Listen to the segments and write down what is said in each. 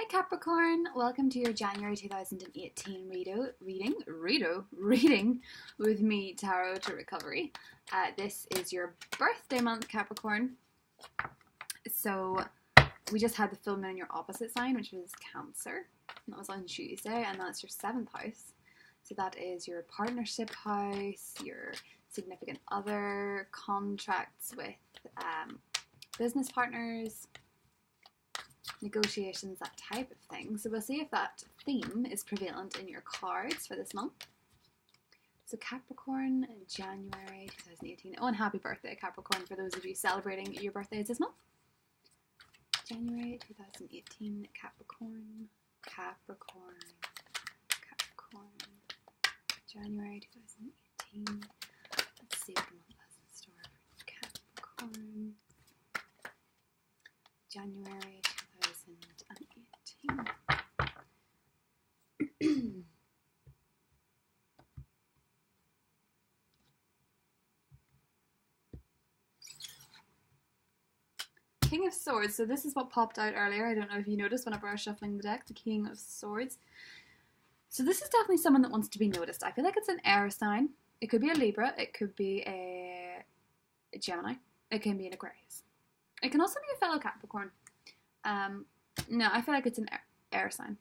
Hi Capricorn, welcome to your January 2018 reading with me, Tarot to Recovery. This is your birthday month, Capricorn. So we just had the full moon in your opposite sign, which was Cancer. And that was on Tuesday, and that's your 7th house. So that is your partnership house, your significant other, contracts with business partners, negotiations, that type of thing. So we'll see if that theme is prevalent in your cards for this month. So Capricorn, January 2018. Oh, and happy birthday, Capricorn, for those of you celebrating your birthdays this month. January 2018, Capricorn. January 2018. Let's see what the month has in store for Capricorn. January 2018. King of Swords. So this is what popped out earlier. I don't know if you noticed whenever I was shuffling the deck, the King of Swords. So this is definitely someone that wants to be noticed. I feel like it's an air sign. It could be a Libra. It could be a Gemini. It can be an Aquarius. It can also be a fellow Capricorn. No, I feel like it's an air sign.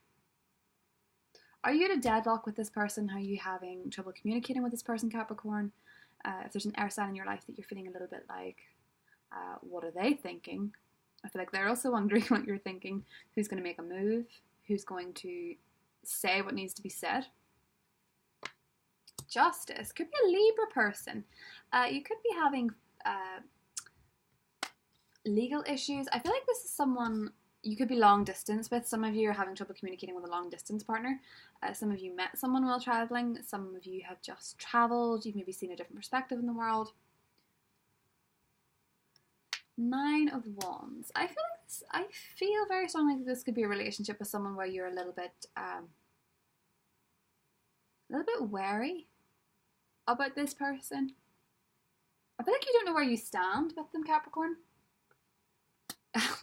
Are you at a deadlock with this person? Are you having trouble communicating with this person, Capricorn? If there's an air sign in your life that you're feeling a little bit like, what are they thinking? I feel like they're also wondering what you're thinking. Who's going to make a move? Who's going to say what needs to be said? Justice. Could be a Libra person. You could be having legal issues. I feel like this is someone you could be long distance with. Some of you are having trouble communicating with a long distance partner. Some of you met someone while traveling. Some of you have just traveled. You've maybe seen a different perspective in the world. 9 of Wands. I feel very strongly that this could be a relationship with someone where you're a little bit wary about this person. I feel like you don't know where you stand with them, Capricorn.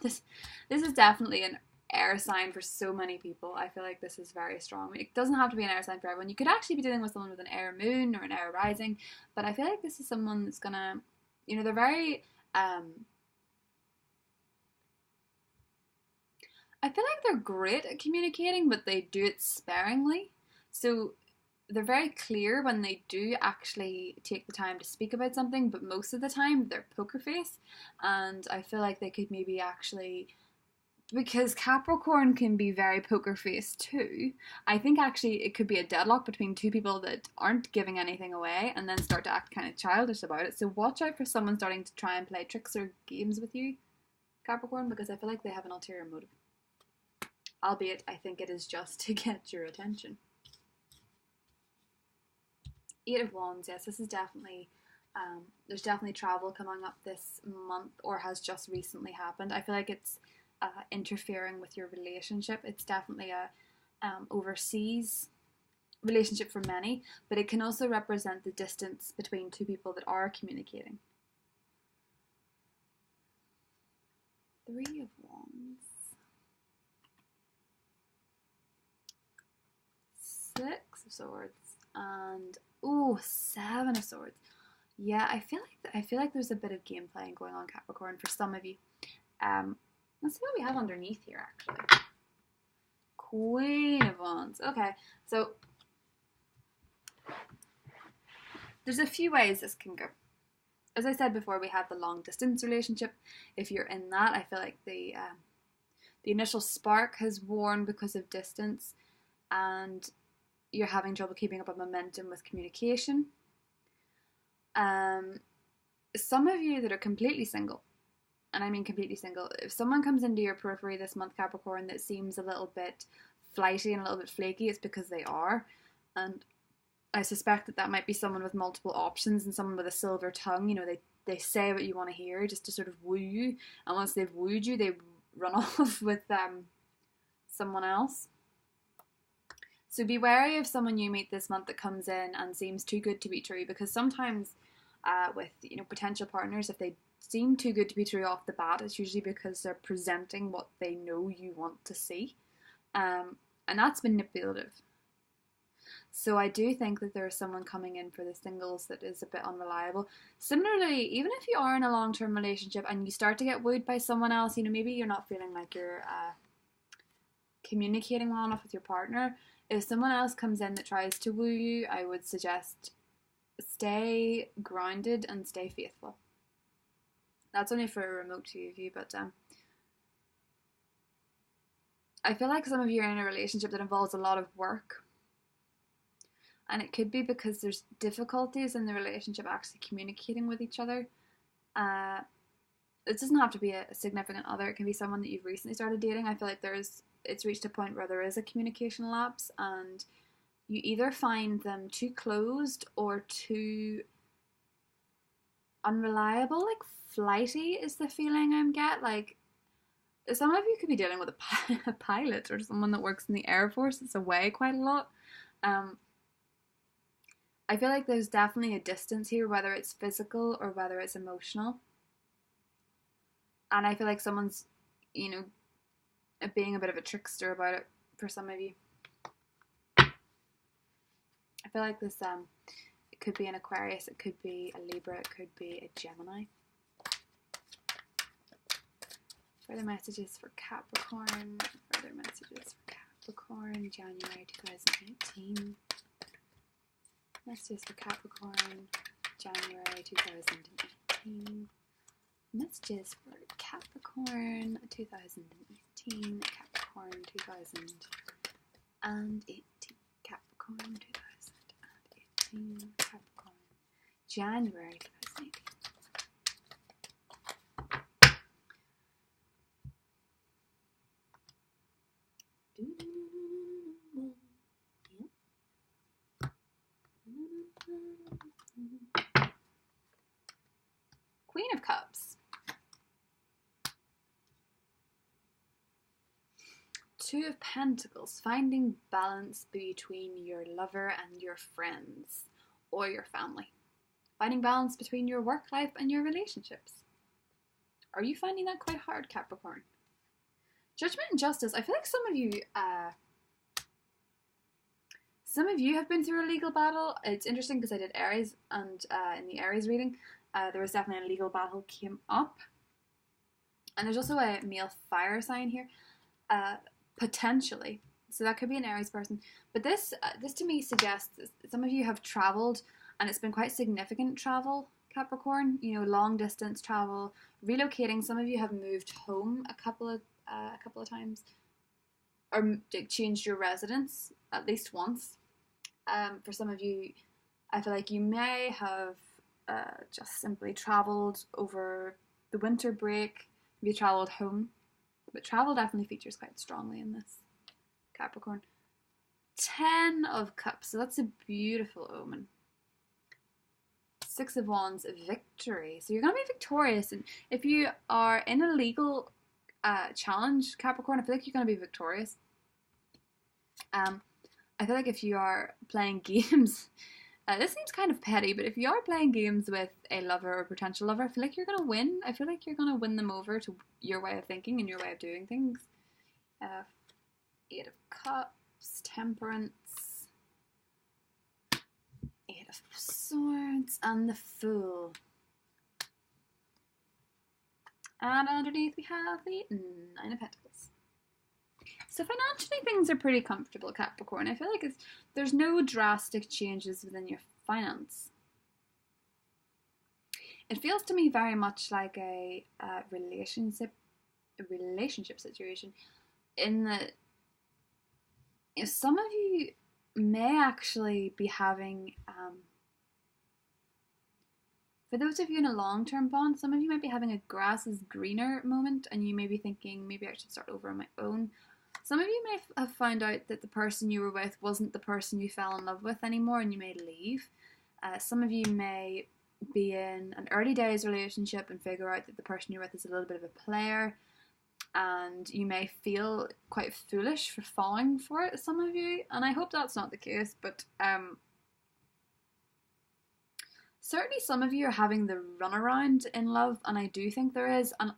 This is definitely an air sign for so many people. I feel like this is very strong. It doesn't have to be an air sign for everyone. You could actually be dealing with someone with an air moon or an air rising, but I feel like this is someone that's gonna, they're very I feel like they're great at communicating, but they do it sparingly. So they're very clear when they do actually take the time to speak about something, but most of the time they're poker face. And I feel like they could maybe actually, because Capricorn can be very poker face too, I think actually it could be a deadlock between two people that aren't giving anything away and then start to act kind of childish about it. So watch out for someone starting to try and play tricks or games with you, Capricorn, because I feel like they have an ulterior motive. Albeit, I think it is just to get your attention. 8 of Wands, yes, this is definitely, there's definitely travel coming up this month or has just recently happened. I feel like it's interfering with your relationship. It's definitely a overseas relationship for many, but it can also represent the distance between two people that are communicating. 3 of Wands. 6 of Swords and 7 of Swords. Yeah, I feel like there's a bit of game playing going on, Capricorn, for some of you. Let's see what we have underneath here, actually. Queen of Wands. Okay, so there's a few ways this can go. As I said before, we have the long distance relationship. If you're in that, I feel like the initial spark has worn because of distance, and you're having trouble keeping up a momentum with communication. Some of you that are completely single, and I mean completely single, if someone comes into your periphery this month, Capricorn, that seems a little bit flighty and a little bit flaky, it's because they are. And I suspect that might be someone with multiple options and someone with a silver tongue. They say what you want to hear just to sort of woo you, and once they've wooed you, they run off with someone else. So be wary of someone you meet this month that comes in and seems too good to be true, because sometimes with potential partners, if they seem too good to be true off the bat, it's usually because they're presenting what they know you want to see. And that's manipulative. So I do think that there's someone coming in for the singles that is a bit unreliable. Similarly, even if you are in a long-term relationship and you start to get wooed by someone else, you know, maybe you're not feeling like you're communicating well enough with your partner. If someone else comes in that tries to woo you, I would suggest stay grounded and stay faithful. That's only for a remote view of you, but I feel like some of you are in a relationship that involves a lot of work. And it could be because there's difficulties in the relationship actually communicating with each other. It doesn't have to be a significant other. It can be someone that you've recently started dating. I feel like it's reached a point where there is a communication lapse, and you either find them too closed or too unreliable, like flighty is the feeling I'm get. Like, some of you could be dealing with a pilot or someone that works in the Air Force that's away quite a lot. I feel like there's definitely a distance here, whether it's physical or whether it's emotional. And I feel like someone's, you know, being a bit of a trickster about it for some of you. I feel like this, it could be an Aquarius, it could be a Libra, it could be a Gemini. Further messages for Capricorn. Further messages for Capricorn, January 2018. Messages for Capricorn, January 2018. Messages for Capricorn 2018. Capricorn 2018. Capricorn 2018. Capricorn, January 2018. Queen of Cups. Two of Pentacles. Finding balance between your lover and your friends or your family. Finding balance between your work life and your relationships. Are you finding that quite hard, Capricorn? Judgment and Justice. I feel like some of you have been through a legal battle. It's interesting because I did Aries, and in the Aries reading, there was definitely a legal battle came up. And there's also a male fire sign here, potentially. So that could be an Aries person. But this to me suggests that some of you have travelled, and it's been quite significant travel, Capricorn. You know, long distance travel, relocating. Some of you have moved home a couple of times, or changed your residence at least once. For some of you, I feel like you may have just simply travelled over the winter break. Maybe travelled home, but travel definitely features quite strongly in this, Capricorn. 10 of Cups, so that's a beautiful omen. 6 of Wands, victory. So you're going to be victorious, and if you are in a legal challenge, Capricorn, I feel like you're going to be victorious. I feel like if you are playing games, this seems kind of petty, but if you are playing games with a lover or potential lover, I feel like you're going to win. I feel like you're going to win them over to your way of thinking and your way of doing things. 8 of Cups, Temperance, 8 of Swords, and the Fool. And underneath we have the 9 of Pentacles. So financially things are pretty comfortable, Capricorn. I feel like there's no drastic changes within your finance. It feels to me very much like a relationship situation, in that, you know, some of you may actually be having, for those of you in a long-term bond, some of you might be having a grass is greener moment, and you may be thinking, maybe I should start over on my own. Some of you may have found out that the person you were with wasn't the person you fell in love with anymore, and you may leave. Some of you may be in an early days relationship and figure out that the person you're with is a little bit of a player, and you may feel quite foolish for falling for it, some of you, and I hope that's not the case, but certainly some of you are having the runaround in love, and I do think there is an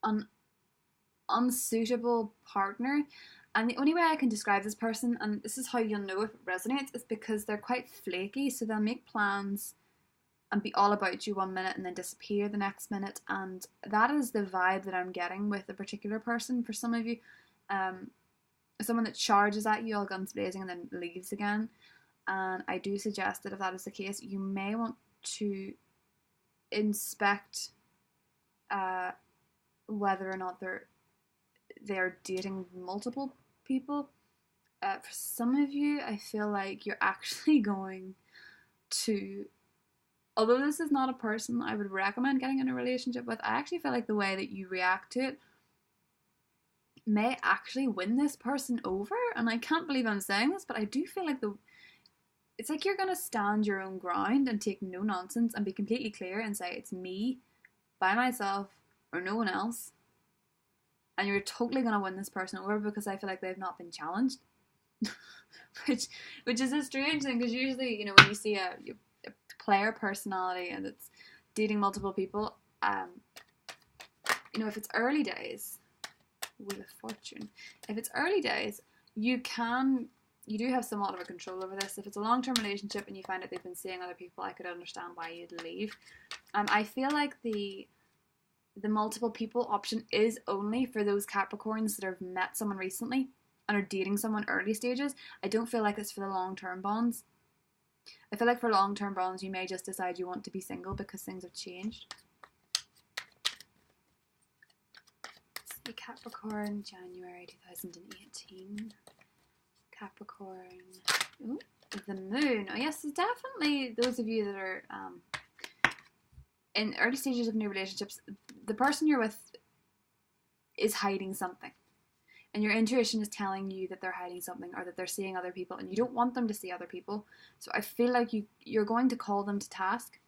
an unsuitable partner. And the only way I can describe this person, and this is how you'll know if it resonates, is because they're quite flaky. So they'll make plans and be all about you one minute and then disappear the next minute. And that is the vibe that I'm getting with a particular person. For some of you, someone that charges at you all guns blazing and then leaves again. And I do suggest that if that is the case, you may want to inspect whether or not they're dating multiple people. For some of you, I feel like you're actually going to, although this is not a person I would recommend getting in a relationship with, I actually feel like the way that you react to it may actually win this person over. And I can't believe I'm saying this, but I do feel like it's like you're going to stand your own ground and take no nonsense and be completely clear and say it's me by myself or no one else. And you're totally going to win this person over because I feel like they've not been challenged. which is a strange thing, because usually, you know, when you see a player personality and it's dating multiple people, you know, if it's early days, Wheel of Fortune, if it's early days, you do have somewhat of a control over this. If it's a long-term relationship and you find that they've been seeing other people, I could understand why you'd leave. I feel like the multiple people option is only for those Capricorns that have met someone recently and are dating someone early stages. I don't feel like it's for the long-term bonds. I feel like for long-term bonds, you may just decide you want to be single because things have changed. Let's see, Capricorn, January 2018. Capricorn. Ooh, the moon. Oh yes, so definitely those of you that are in early stages of new relationships, the person you're with is hiding something. And your intuition is telling you that they're hiding something or that they're seeing other people and you don't want them to see other people. So I feel like you're going to call them to task.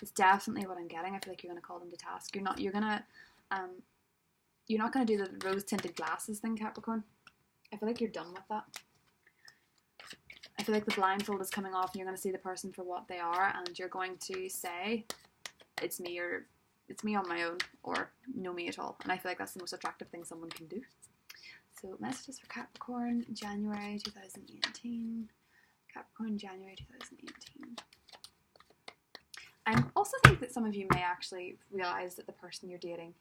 It's definitely what I'm getting. I feel like you're going to call them to task. You're not going to do the rose tinted glasses thing, Capricorn. I feel like you're done with that. I feel like the blindfold is coming off and you're going to see the person for what they are and you're going to say, it's me on my own, or no me at all. And I feel like that's the most attractive thing someone can do. So messages for Capricorn, January 2018. Capricorn, January 2018. I also think that some of you may actually realise that the person you're dating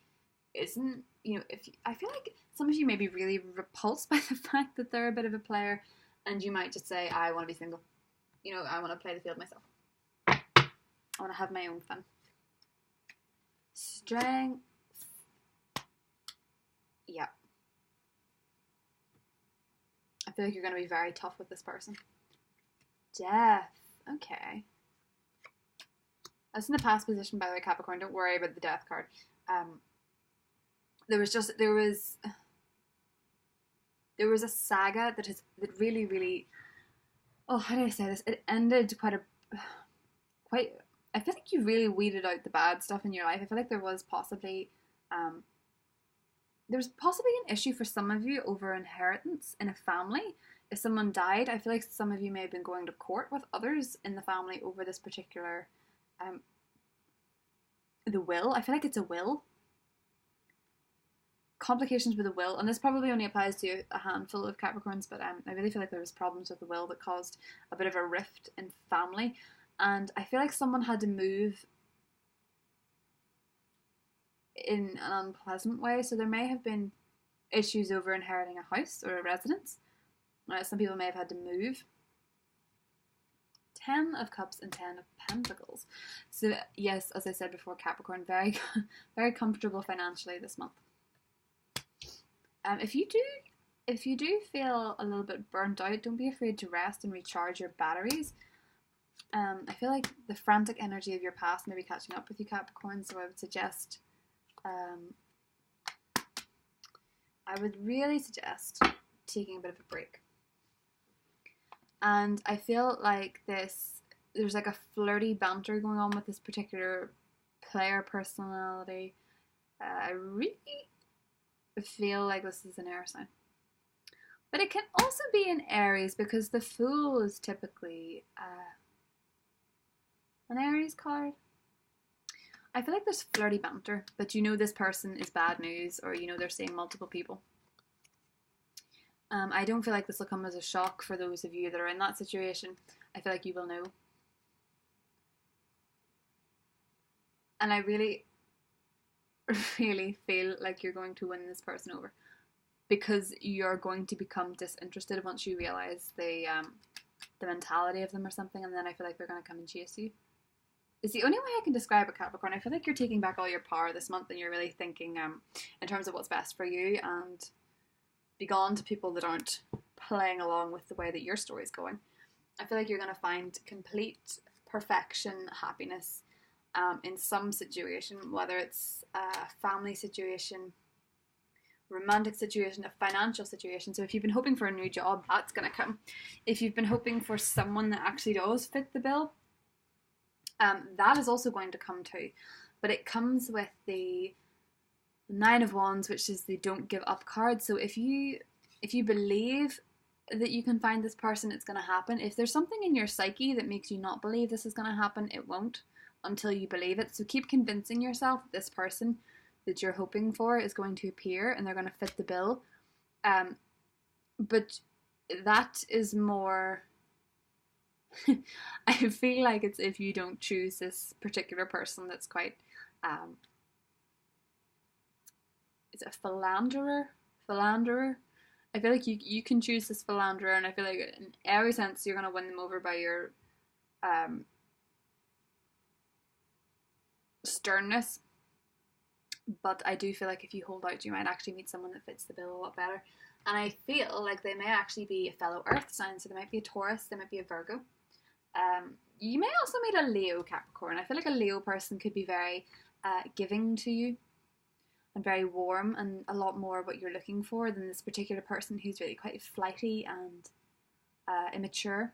isn't, you know, I feel like some of you may be really repulsed by the fact that they're a bit of a player, and you might just say, I want to be single. You know, I want to play the field myself. I want to have my own fun. Strength. Yeah. I feel like you're going to be very tough with this person. Death. Okay. That's in the past position, by the way, Capricorn. Don't worry about the death card. There was a saga that really, really, oh, how do I say this? It ended quite, I feel like you really weeded out the bad stuff in your life. I feel like there was possibly an issue for some of you over inheritance in a family. If someone died, I feel like some of you may have been going to court with others in the family over this particular, the will. I feel like it's a will. Complications with the will, and this probably only applies to a handful of Capricorns, but I really feel like there was problems with the will that caused a bit of a rift in family, and I feel like someone had to move in an unpleasant way, so there may have been issues over inheriting a house or a residence. Some people may have had to move. 10 of Cups and 10 of Pentacles. So yes, as I said before, Capricorn, very, very comfortable financially this month. If you do feel a little bit burnt out, don't be afraid to rest and recharge your batteries. I feel like the frantic energy of your past may be catching up with you, Capricorn, so I would suggest, I would really suggest taking a bit of a break. And I feel like there's like a flirty banter going on with this particular player personality. I really feel like this is an air sign. But it can also be an Aries, because the Fool is typically an Aries card. I feel like there's flirty banter, but you know this person is bad news, or you know they're seeing multiple people. I don't feel like this will come as a shock for those of you that are in that situation. I feel like you will know. And I really, really feel like you're going to win this person over, because you're going to become disinterested once you realise the mentality of them or something, and then I feel like they're going to come and chase you. It's the only way I can describe it, Capricorn. I feel like you're taking back all your power this month, and you're really thinking in terms of what's best for you, and be gone to people that aren't playing along with the way that your story's going. I feel like you're going to find complete perfection, happiness in some situation, whether it's a family situation, romantic situation, a financial situation. So if you've been hoping for a new job, that's going to come. If you've been hoping for someone that actually does fit the bill, that is also going to come too. But it comes with the Nine of Wands, which is the don't give up card. So if you believe that you can find this person, it's going to happen. If there's something in your psyche that makes you not believe this is going to happen, it won't until you believe it. So keep convincing yourself that this person that you're hoping for is going to appear and they're going to fit the bill. But that is more I feel like it's if you don't choose this particular person that's quite is it a philanderer? I feel like you can choose this philanderer, and I feel like in every sense you're going to win them over by your sternness. But I do feel like if you hold out, you might actually meet someone that fits the bill a lot better. And I feel like they may actually be a fellow earth sign, so they might be a Taurus, they might be a Virgo. You may also meet a Leo, Capricorn. I feel like a Leo person could be very giving to you and very warm and a lot more what you're looking for than this particular person who's really quite flighty and immature.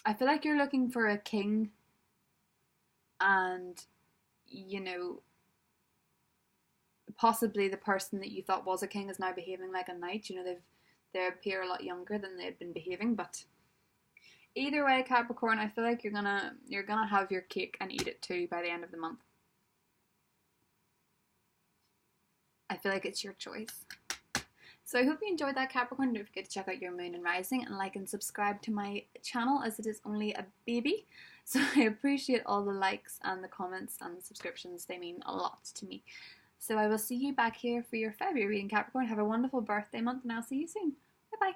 I feel like you're looking for a king, and you know, possibly the person that you thought was a king is now behaving like a knight. You know, they appear a lot younger than they've been behaving, but either way, Capricorn, I feel like you're gonna have your cake and eat it too by the end of the month. I feel like it's your choice. So I hope you enjoyed that, Capricorn. Don't forget to check out your moon and rising, and like and subscribe to my channel, as it is only a baby. So I appreciate all the likes and the comments and the subscriptions. They mean a lot to me. So I will see you back here for your February reading, Capricorn. Have a wonderful birthday month, and I'll see you soon. Bye bye.